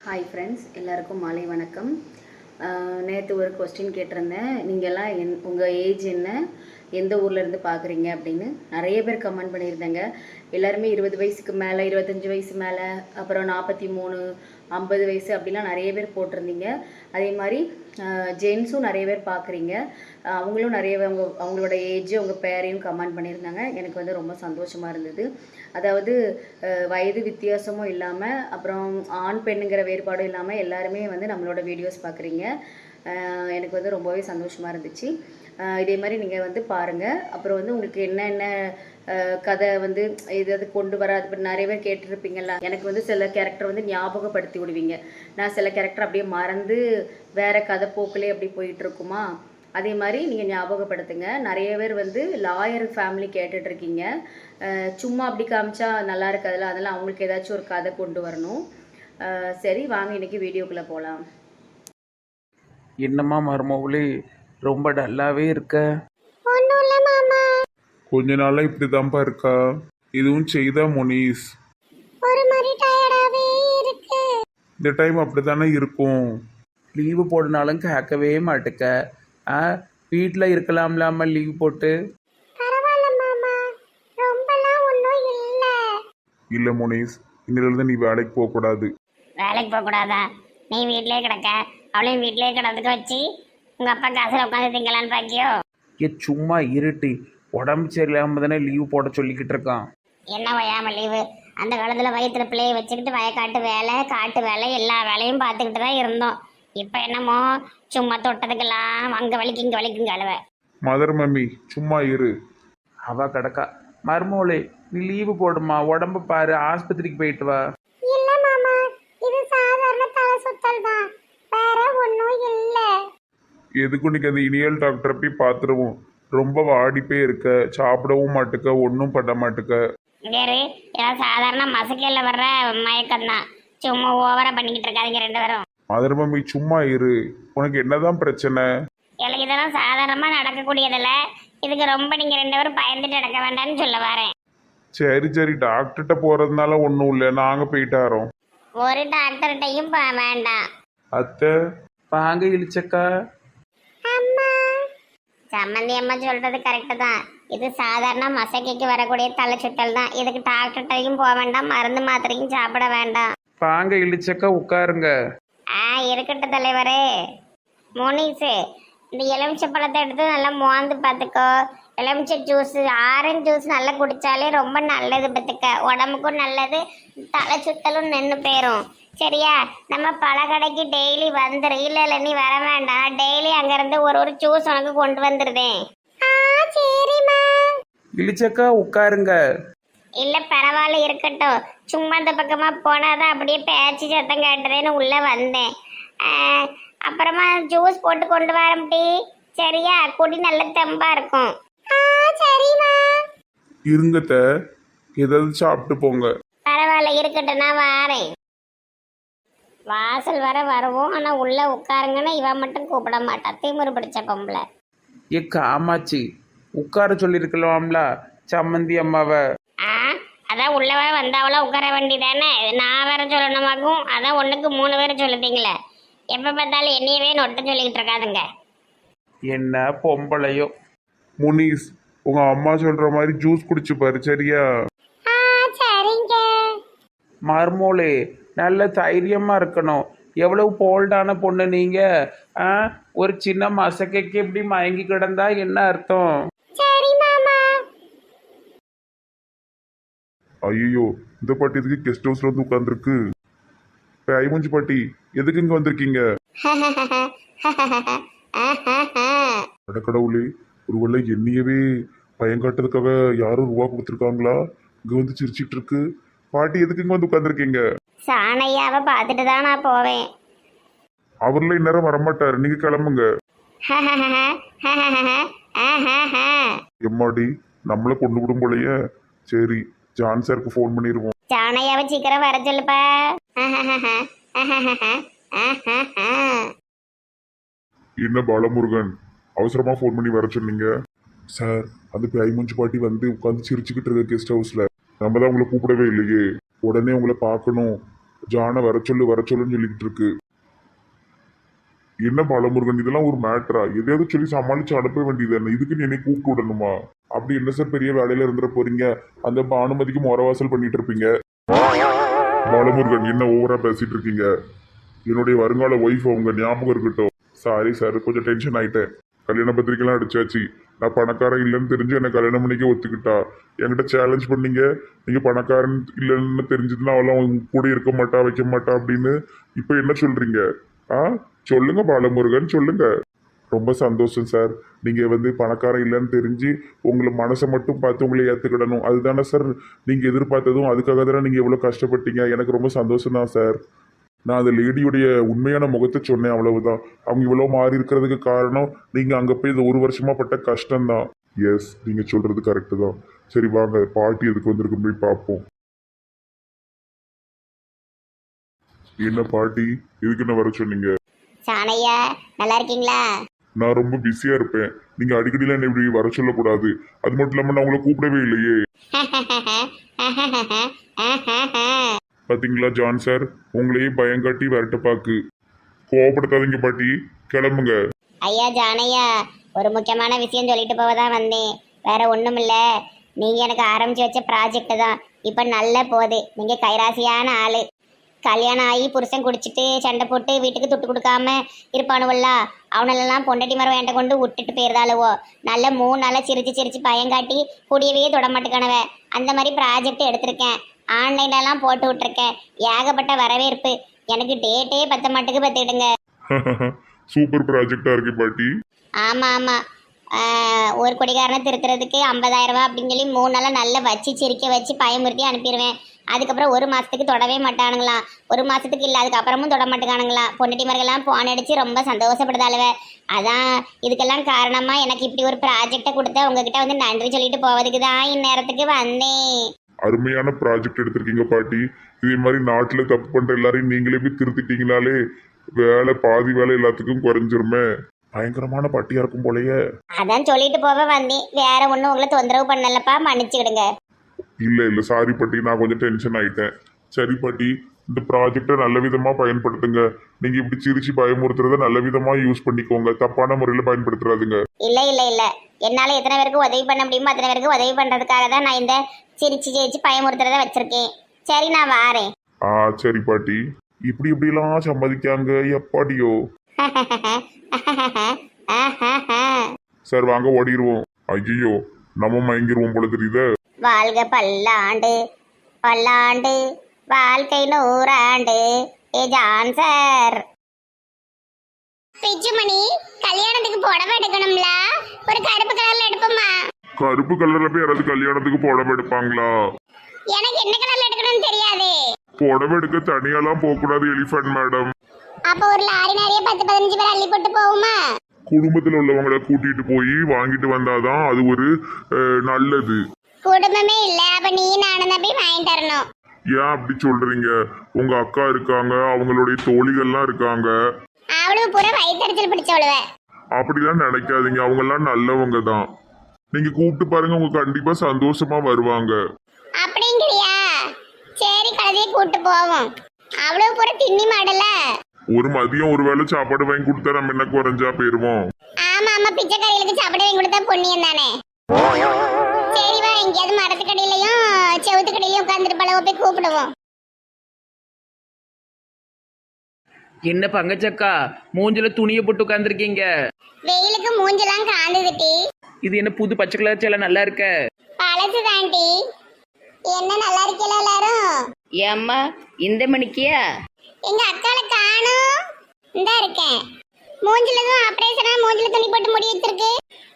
Hi friends, எல்லாருக்கும் மாலை வணக்கம். நேற்று ஒரு கொஸ்டின் கேட்டிருந்தேன். நீங்கள்லாம் உங்கள் ஏஜ் என்ன, எந்த ஊர்லேருந்து பார்க்குறீங்க அப்படின்னு நிறைய பேர் கமெண்ட் பண்ணியிருந்தேங்க. எல்லாருமே 20 வயசுக்கு மேலே, 25 வயசு மேலே, அப்புறம் 43, 50 வயசு அப்படிலாம் நிறைய பேர் போட்டிருந்தீங்க. அதே மாதிரி ஜென்ஸும் நிறைய பேர் பார்க்குறீங்க. அவங்களும் நிறைய அவங்களோட ஏஜ், உங்கள் பேரையும் கமெண்ட் பண்ணியிருந்தாங்க. எனக்கு வந்து ரொம்ப சந்தோஷமாக இருந்தது. அதாவது வயது வித்தியாசமும் இல்லாமல், அப்புறம் ஆண் பெண்ணுங்கிற வேறுபாடும் இல்லாமல் எல்லாருமே வந்து நம்மளோட வீடியோஸ் பார்க்குறீங்க. எனக்கு வந்து ரொம்பவே சந்தோஷமாக இருந்துச்சு. இதே மாதிரி நீங்கள் வந்து பாருங்கள். அப்புறம் வந்து உங்களுக்கு என்ன கதை வந்து எதாவது கொண்டு வர, அது நிறைய பேர் கேட்டுருப்பீங்கள்ல. எனக்கு வந்து சில கேரக்டர் வந்து ஞாபகப்படுத்தி விடுவீங்க. நான் சில கேரக்டர் அப்படியே மறந்து வேறு கதை போக்கிலே அப்படி போயிட்டுருக்குமா, அதே மாதிரி நீங்கள் ஞாபகப்படுத்துங்க. நிறைய பேர் வந்து லாயர் ஃபேமிலி கேட்டுட்ருக்கீங்க. சும்மா அப்படி காமிச்சா நல்லா இருக்காதுல்ல, அதெல்லாம் அவங்களுக்கு ஏதாச்சும் ஒரு கதை கொண்டு வரணும். சரி, வாங்க இன்றைக்கி வீடியோக்குள்ளே போகலாம். என்னம்மா மருமகளே, ரொம்ப டல்லாவே இருக்க? கொஞ்ச நாளா இப்படிதான்ப்பா இருக்கா. இதுவும் செய்தா முனீஸ். இந்த டைம் அப்படித்தானே இருக்கும். லீவு போடுனாலும் கேட்கவே மாட்டுக்க. வீட்டில் இருக்கலாம்லாம லீவ் போட்டு? இல்ல முனீஸ், இன்னிலிருந்து நீ வேலைக்கு போக கூடாது. வேலைக்கு போக கூடாதா? நீ வீட்டிலே கிடக்க, அவளையும் வீட்டிலே கிடந்துக்க வச்சு உங்க அப்பா காசுல உட்காந்து திங்கலான்னு பாக்கியோ? சும்மா இருட்டு. உடம்பு சரியில்லாம தானே லீவு போட சொல்லிக்கிட்டு இருக்கான். என்ன வயாம லீவு? அந்த காலத்துல வயிற்றுல பிள்ளைய வச்சுக்கிட்டு வயக்காட்டு வேலை, காட்டு வேலை, எல்லா வேலையும் பார்த்துக்கிட்டு தான் இருந்தோம். இப்போ என்னமோ சும்மா தொட்டதுக்கெல்லாம் அங்கே வலிக்கு இங்கே வலிக்குங்க அழுவ. மதர் மம்மி சும்மா இரு. அவ கிடக்கா. மருமகளே, நீ லீவு போடுமா, உடம்பு பாரு, ஆஸ்பத்திரிக்கு போயிட்டு வா. இல்ல மாமா, இது சாதாரண தலை சுத்தல் தான், வேற ஒன்றும் இல்லை. எதுக்கும் நீங்க அந்த இனியல் டாக்டரை போய் பார்த்துருவோம். ரொம்ப வாடி போய் இருக்க, சாப்பிடவும் மாட்டுக்க, ஒன்றும் பண்ண மாட்டுக்க. வேறு ஏதாவது சாதாரண மசக்கையில் வர்ற மயக்கம் தான், சும்மா ஓவரா பண்ணிக்கிட்டு இருக்காதீங்க ரெண்டு பேரும். மதர் மம்மி சும்மா இரு. உனக்கு என்னதான் பிரச்சனை? எனக்கு இதெல்லாம் சாதாரணமா நடக்கக்கூடியதில்ல. இதுக்கு ரொம்ப நீங்க ரெண்டு பேரும் பயந்துட்டு நடக்க வேண்டாம்னு சொல்ல வரேன். சரி சரி, டாக்டர்கிட்ட போறதுனால ஒன்றும் இல்லை, நாங்கள் போயிட்டாரோம். ஒரு டாக்டர்கிட்டையும் வேண்டாம். அத்தை வாங்க இழிச்சக்கா. சம்மந்தி அம்மா சொல்றது கரெக்டு தான். இது சாதாரண மசக்கைக்கு வரக்கூடிய தலை சுத்தல் தான். இதுக்கு டாக்டர்கிட்டையும் போக வேண்டாம், மருந்து மாத்திரையும் சாப்பிட வேண்டாம். வாங்க இழிச்சக்கா, உட்காருங்க. இருக்கட்டும் தலைவரே. மோனிஸு, இந்த எலுமிச்சை பழத்தை எடுத்து நல்லா மோந்து பார்த்துக்கோ. எலுமிச்சை ஜூஸ், ஆரஞ்சு ஜூஸ் நல்லா குடித்தாலே ரொம்ப நல்லது. பார்த்துக்க, உடம்புக்கும் நல்லது, தலை சுத்தலும் நின்று போயிடும். சரியா? நம்ம பழக்கடைக்கு டெய்லி வந்துடு. இல்லை நீ வர வேண்டாம், டெய்லி அங்கேருந்து ஒரு ஜூஸ் உனக்கு கொண்டு வந்துடுதேன். சரிம்மா. இழிச்சக்கா உட்காருங்க. இல்லை பரவாயில்ல, இருக்கட்டும். சும்மா இந்த பக்கமாக போனாதான் அப்படியே பேச்சு சத்தம் கேட்டுறேன்னு உள்ளே வந்தேன். அப்புறமா ஜூஸ் போட்டு கொண்டு வரம்டி. சரியா? குடி நல்ல தெம்பா இருக்கும். சரிம்மா. இருங்கத்த, ஏதாவது சாப்பிட்டு போங்க. பரவாயில்ல, இருக்கட்டும், நான் வாரேன். வாசல் வர வருவோம், ஆனால் உள்ளே உட்காருங்கன்னா இவன் மட்டும் கூப்பிட மாட்டான். திமிரு பிடிச்ச பொம்பளை. காமாச்சி, உட்கார சொல்லியிருக்கலாம்ல சம்மந்தி அம்மாவை. அதான் உள்ளவ வந்தாவளா உட்கார வேண்டிதானே. நான் வேற சொல்லணுமாக்கும். அதான் 1க்கு 3 பேர் சொல்லுதீங்களே. எப்போ பார்த்தாலும் என்னையவே நொட்ட சொல்லிக்கிட்டு இருக்காதுங்க. என்ன பொம்பளையோ. முனீஸ், உங்க அம்மா சொல்ற மாதிரி ஜூஸ் குடிச்சு பாரு. சரியா? சரிங்க. மருமோளே, நல்ல தைரியமா இருக்கணும். எவ்வளவு போல்டான பொண்ணு நீங்க. ஒரு சின்ன மசக்கைக்கு எப்படி மயங்கி கிடந்தா என்ன அர்த்தம்? சரி மாமா. ஐயோ, இந்த பாட்டி எதுக்கு கெஸ்ட் ஹவுஸ்ல வந்து உட்காந்துருக்கு? ஐமஞ்சி பாட்டி, எதுக்கு இங்க வந்திருக்கீங்க? கடவுளே, ஒருவேளை என்னையவே பயங்காட்டுறதுக்காக யாரும் ரூபா கொடுத்துருக்காங்களா? இங்க வந்து சிரிச்சிட்டு இருக்கு. பாட்டி எதுக்கு இங்க வந்து உட்காந்துருக்கீங்க? சாணையாவை பார்த்துட்டு தான் நான் போவேன். அவர்ல இந்நேரம் வரமாட்டாரு, நீங்க கிளம்புங்க. எம்மாடி, நம்மள கொண்டு விடும் போலயே. சரி, ஜான் சாருக்கு ஃபோன் பண்ணிடுவோம். சாணையாவை சீக்கிரம் வர சொல்லுப்பா. என்ன பாலமுருகன், அவசரமா ஃபோன் பண்ணி வர சொன்னீங்க? சார், அந்த ஐமஞ்சி பாட்டி வந்து உட்காந்து சிரிச்சுக்கிட்டு இருக்க கெஸ்ட் ஹவுஸ்ல. நம்ம தான் உங்களை கூப்பிடவே இல்லையே. உடனே உங்களை பார்க்கணும், ஜானை வர சொல்லுன்னு சொல்லிக்கிட்டு இருக்கு. என்ன பாலமுருகன், இதெல்லாம் ஒரு மேட்டரா? எதையாவது சொல்லி சமாளிச்சு அனுப்ப வேண்டியது என்ன? இதுக்குன்னு என்னை கூப்பிட்டு விடணுமா? அப்படி என்ன சார் பெரிய வேலையில இருந்துட போறீங்க? அந்த பானுமதிக்கு முறவாசல் பண்ணிட்டு இருப்பீங்க. பாலமுருகன், என்ன ஓவரா பேசிட்டு இருக்கீங்க? என்னுடைய வருங்கால ஒய்ஃப் உங்க ஞாபகம் இருக்கட்டும். சாரி சார், கொஞ்சம் டென்ஷன் ஆயிட்டேன். கல்யாண பத்திரிக்கைலாம் அடிச்சாச்சு. நான் பணக்காரன் இல்லைன்னு தெரிஞ்சு என்னை கல்யாணம் பண்ணிக்க ஒத்துக்கிட்டா. என்கிட்ட சேலஞ்ச் பண்ணீங்க, நீங்க பணக்காரன் இல்லைன்னு தெரிஞ்சதுன்னா அவெல்லாம் உங்க கூட இருக்க மாட்டா, வைக்க மாட்டா அப்படின்னு. இப்போ என்ன சொல்றீங்க? சொல்லுங்க பாலமுருகன், சொல்லுங்க. ரொம்ப சந்தோஷம் சார். நீங்க பணக்காரன் இல்லைன்னு தெரிஞ்சு உங்களை மனசை மட்டும் பார்த்து உங்களை ஏற்றுக்கிடணும், அதுதானே சார் நீங்க எதிர்பார்த்ததும். அதுக்காக தானே நீங்க எவ்வளோ கஷ்டப்பட்டீங்க. எனக்கு ரொம்ப சந்தோஷம் தான் சார். நான் அந்த லேடியுடைய உண்மையான முகத்தை சொன்னேன், அவ்வளவுதான். அவங்க இவ்வளோ மாறி இருக்கிறதுக்கு காரணம் நீங்க அங்க போய் இந்த 1 வருஷமா பட்ட கஷ்டம்தான். எஸ், நீங்க சொல்றது கரெக்டு தான். சரி வாங்க, பாட்டி எதுக்கு வந்திருக்கு போய் பார்ப்போம். என்ன பாட்டி, இதுக்கு என்ன வர சொன்னீங்க? சாணையா, நல்லா இருக்கீங்களா? நான் ரொம்ப பிஸியா இருப்பேன். நீங்க அடிக்கடிலாம் என்ன இப்படி வர சொல்லக்கூடாது. அது மட்டும் இல்லாம நான் உங்களை கூப்பிடவே இல்லையே. பாத்தீங்களா ஜான் சார், உங்களையே பயங்காட்டி வரட்ட பாக்கு. கோவப்படுத்தாதீங்க பாட்டி, கிளம்புங்க. ஐயா ஜானையா, ஒரு முக்கியமான விஷயம் சொல்லிட்டு போவதான் வந்தேன். வேற ஒண்ணும் இல்ல, நீங்க எனக்கு ஆரம்பிச்சு வச்ச ப்ராஜெக்ட் தான் இப்ப நல்ல போகுது. நீங்க கைராசியான ஆளு. கல்யாணம் ஆகி புருஷன் குடிச்சிட்டு சண்டை போட்டு வீட்டுக்கு துட்டு கொடுக்காம இருப்பானுவல்ல, அவனெல்லாம் பொண்டாட்டி மரம் வேண்ட கொண்டு விட்டுட்டு போயிருந்தாளுவோ. நல்ல 3 நாளா சிரிச்சு பயங்காட்டி கூடியவே தொட மாட்டுக்கானவ. அந்த மாதிரி ப்ராஜெக்ட் எடுத்திருக்கேன். ஆன்லைன்லாம் போட்டு விட்டுருக்கேன். ஏகப்பட்ட வரவேற்பு. எனக்கு டேட்டே பத்த மாட்டுக்கு பத்திடுங்க. சூப்பர் ப்ராஜெக்டா இருக்கு பாட்டி. ஆமா ஆமா, ஒரு கொடிகாரனை திருத்துறதுக்கு 50,000 ரூபா அப்படின்னு சொல்லி 3 நாளா நல்லா வச்சு சிரிக்க வச்சு பயமுறுத்தி அனுப்பிடுவேன். அதுக்கப்புறம் 1 மாசத்துக்கு தொடவே மாட்டானுங்களாம். 1 மாசத்துக்கு இல்லை, அதுக்கப்புறமும் தொட மாட்டேங்கானுங்களாம். பொண்ணுட்டி மருகெல்லாம் போன் அடிச்சு ரொம்ப சந்தோஷப்படுதாளுவ. அதான் இதுக்கெல்லாம் காரணமா எனக்கு இப்படி ஒரு ப்ராஜெக்டை கொடுத்த உங்ககிட்ட நன்றி சொல்லிட்டு போவதுக்கு தான் இந்நேரத்துக்கு வந்தேன். அருமையான ப்ராஜெக்ட் எடுத்திருக்கீங்க பாட்டி. இதே மாதிரி நாட்டில் தப்பு பண்ற எல்லாரையும் நீங்களே போய் திருத்திட்டீங்கனாலே பாதி வேலை எல்லாத்துக்கும் குறைஞ்சிருமே. பயங்கரமான பாட்டியா இருக்கும் போலயே. அதான் சொல்லிட்டு போக வந்தேன், வேற ஒன்றும் உங்களை தொந்தரவு பண்ணலப்பா, மன்னிச்சுக்கிடுங்க. இல்ல சாரி பாட்டி, நான் கொஞ்சம் டென்ஷன் ஆயிட்டேன். சரி பாட்டி, இந்த ப்ராஜெக்டை நல்ல விதமா பயன்படுத்துங்க. நீங்க இப்படி சிரிச்சு பயமுறுத்துறத நல்ல விதமா யூஸ் பண்ணிக்கோங்க, தப்பான முறையில பயன்படுத்துறாதுங்க. இல்ல, என்னால எத்தனை பேருக்கு உதவி பண்ண முடியுமோ அத்தனை பேருக்கு உதவி பண்றதுக்காக தான் நான் இந்த சிரிச்சு பயமுறுத்துறத வச்சிருக்கேன். சரி, நான் வாரேன். சரி பாட்டி. இப்படிலாம் சம்மதிக்காங்க எப்பாடியோ. சார் வாங்க, ஓடிடுவோம். ஐயோ, நம்ம மயங்கிருவோம் போல தெரியுது. வாழ்க பல்லாண்டு பல்லாண்டு, வாழ்க்கை 100 ஆண்டு. ஏ ஜான் சார். பிச்சுமணி, கல்யாணத்துக்கு புடவை எடுக்கணும்ல, ஒரு கருப்பு கலர்ல எடுப்போமா? கருப்பு கலர்ல போய் யாராவது கல்யாணத்துக்கு புடவை எடுப்பாங்களா? எனக்கு என்ன கலர்ல எடுக்கணும்னு தெரியாது. புடவை எடுக்க தனியாலாம் போக கூடாது எலிஃபண்ட் மேடம். அப்ப ஒரு லாரி நிறைய 10-15 பேர் அள்ளி போட்டு போகுமா? குடும்பத்துல உள்ளவங்களை கூட்டிட்டு போய் வாங்கிட்டு வந்தாதான் அது ஒரு நல்லது. குடும்பமே இல்ல, அப்ப நீ நானும் தான் போய் வாங்கி தரணும். ஏன் அப்படி சொல்றீங்க? உங்க அக்கா இருக்காங்க, அவங்களுடைய தோழிகள்லாம் இருக்காங்க. அவளுக்கு பூரா வயிற்றுச்சல் பிடிச்சவளுவ. அப்படிலாம் நினைக்காதீங்க, அவங்க எல்லாம் நல்லவங்க தான். நீங்க கூப்பிட்டு பாருங்க, உங்க கண்டிப்பா சந்தோஷமா வருவாங்க. அப்படிங்கிறியா? சரி, கழுதையை கூட்டு போவோம். அவ்வளவு பூரா திண்ணி மாடல. ஒரு மதியம் ஒரு வேளை சாப்பாடு வாங்கி கொடுத்தா நம்ம என்ன குறைஞ்சா போயிருவோம். ஆமா, பிச்சைக்காரிகளுக்கு சாப்பாடு வாங்கி கொடுத்தா புண்ணியம் தானே. சரி வா, எங்கேயாவது மரத்துக்கடியிலையும் செவுத்துக்கடியிலையும் உட்காந்துட்டு பழவ போய் கூப்பிடுவோம். என்ன பங்கச்சக்கா, மூஞ்சில துணியை போட்டு உட்காந்துருக்கீங்க? வெயிலுக்கு மூஞ்செல்லாம் காந்துதுட்டி. இது என்ன புது பச்சை கலர் சேலை நல்லா இருக்க? பழசு தாண்டி. என்ன நல்லா இருக்கல எல்லாரும்? ஏம்மா இந்த மணிக்கியா? எங்க அக்கால காணோம். இந்தா இருக்கேன். மூஞ்சிலதும் ஆபரேஷனா மூஞ்சில துணி போட்டு முடி வச்சிருக்கு.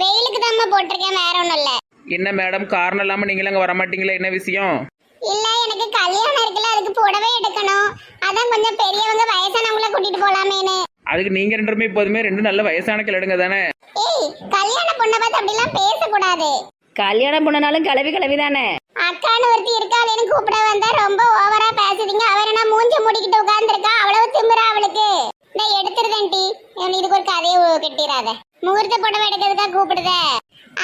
வெயிலுக்கு தான் போட்டிருக்கேன், வேற ஒண்ணும் இல்ல. என்ன மேடம், காரணம் இல்லாம நீங்களும் அங்க வரமாட்டீங்களா? என்ன விஷயம்? இல்ல, எனக்கு கல்யாணம் இருக்குல்ல, அதுக்கு புடவை எடுக்கணும். அதான் கொஞ்சம் பெரியவங்க வயசானவங்கள கூட்டிட்டு போலாமேன்னு. அதுக்கு நீங்க 2 பேருமே இப்போதுமே 2 நல்ல வயசான கிளடுங்க தானே. ஏய், கல்யாண பொண்ணை பார்த்து அப்படிலாம் பேசக்கூடாது. கல்யாணம் பண்ணனாலும் கிளவி தானே. அக்கான்னு ஒருத்தி இருக்காளேன்னு கூப்பிட வந்தா ரொம்ப ஓவரா பேசுதீங்க. அவர் என்ன மூஞ்ச மூடிக்கிட்டு உட்கார்ந்துருக்கா, அவ்வளவு திமிரா அவளுக்கு. நான் எடுத்துருதேன்டி, இதுக்கு ஒரு கதையை கட்டிடாத. முகூர்த்த புடவை எடுக்கிறதுக்கா கூப்பிடுத?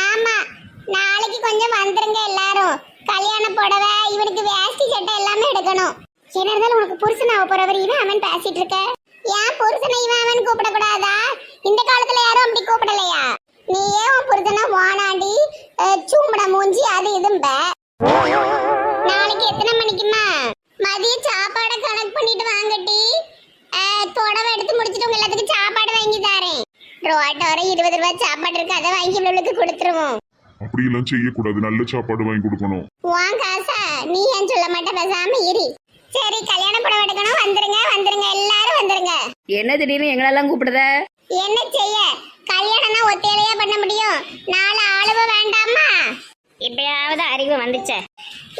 ஆமா, நாளைக்கு கொஞ்சம் வந்துருங்க எல்லாரும். கல்யாண புடவை, இவனுக்கு வேஷ்டி சட்டை எல்லாமே எடுக்கணும். என்ன இருந்தாலும் உனக்கு புருஷன் ஆக போறவர் இவன் அவன் பேசிட்டு இருக்க. ஏன் புருஷனை இவன் அவன் கூப்பிடக்கூடாதா? இந்த காலத்துல யாரும் அப்படி கூப்பிடலையா? நீ ஏன் உன் புருஷனை வானாண்டி சூம்பட மூஞ்சி அது இதும்ப. நாளைக்கு எத்தனை மணிக்குமா? மதிய சாப்பாடை கணக்கு பண்ணிட்டு வாங்கட்டி. தொடவை எடுத்து முடிச்சுட்டு உங்க எல்லாத்துக்கும் சாப்பாடு வாங்கி தரேன். ரோட்டோர 20 ரூபாய் சாப்பாடு இருக்கு, அதை வாங்கி இவளுக்கு கொடுத்துருவோம். அப்படி எல்லாம் செய்யக்கூடாது, நல்ல சாப்பாடு வாங்கி கொடுக்கணும். வாங்க காசா, நீ ஏன் சொல்ல மாட்டே, பேசாம இரு. சரி, கல்யாண படம் எடுக்கணும், வந்துருங்க வந்துருங்க எல்லாரும் வந்துருங்க. என்ன திடீர்னு எங்களெல்லாம் கூப்பிடுத? என்ன செய்ய, கல்யாணம்னா ஒத்தையிலையா பண்ண முடியும்? 4 ஆளுவ வேண்டாமா? இப்பயாவது அறிவு வந்துச்சே.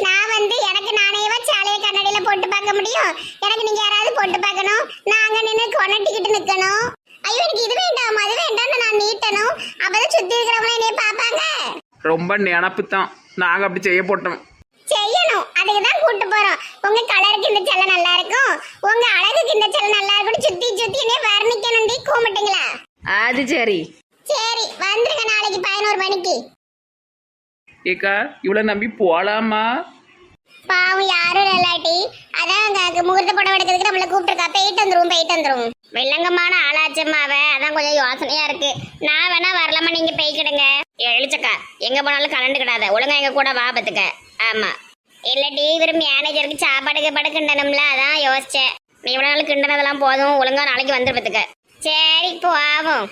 நான் எனக்கு நானேவா சாலையை கண்ணாடியில போட்டு பார்க்க முடியும்? எனக்கு நீங்க யாராவது போட்டு பார்க்கணும். நாங்க நின்று கொனட்டிக்கிட்டு நிக்கணும். ஐயோ எனக்கு இது வேண்டாம் அது வேண்டாம்னு நான் நீட்டணும். அப்பதான் சுத்தி இருக்கிறவங்க என்னைய பாப்பாங்க. ரொம்ப நினப்பு தான், நாங்கள் அப்படி செய்ய போட்டோம். செய்யணும், அதுக்கு தான் கூட்டு போறோம். உங்க கலருக்கு இந்த சேலை நல்லா இருக்கும், உங்க அழகுக்கு இந்த சேலை நல்லா இருக்கும். சுத்தி சுத்தி என்னைய வர்ணிக்கணும்டி, கூப்பிட்டீங்களா? அது சரி. சரி வந்துருங்க நாளைக்கு 11 மணிக்கு. ஏக்கா இவ்வளோ நம்பி போகலாமா? பாவம் யாரும் இல்லாட்டி அதான் அங்க முகூர்த்த படம் எடுக்கிறதுக்கு நம்மள கூப்பிட்டுருக்கா. போயிட்டு வந்துருவோம். வெள்ளங்கமான ஆளாச்சம்மாவ, அதான் கொஞ்சம் யோசனையா இருக்கு. நான் வேணா வரலாமா, நீங்க போய்க்கிடுங்க. எழுச்சக்கா எங்க போனாலும் கலந்துக்கிடாத, ஒழுங்கா எங்க கூட வா பத்துக்க. ஆமா இல்லடி, இவரு மேனேஜருக்கு சாப்பாடுக்கு படுக்கிண்டனும்ல, அதான் யோசிச்சேன். நீ இவ்வளவு நாள் கிண்டனதெல்லாம் போதும், ஒழுங்கா நாளைக்கு வந்துரு பத்துக்க. சரி போவோம்.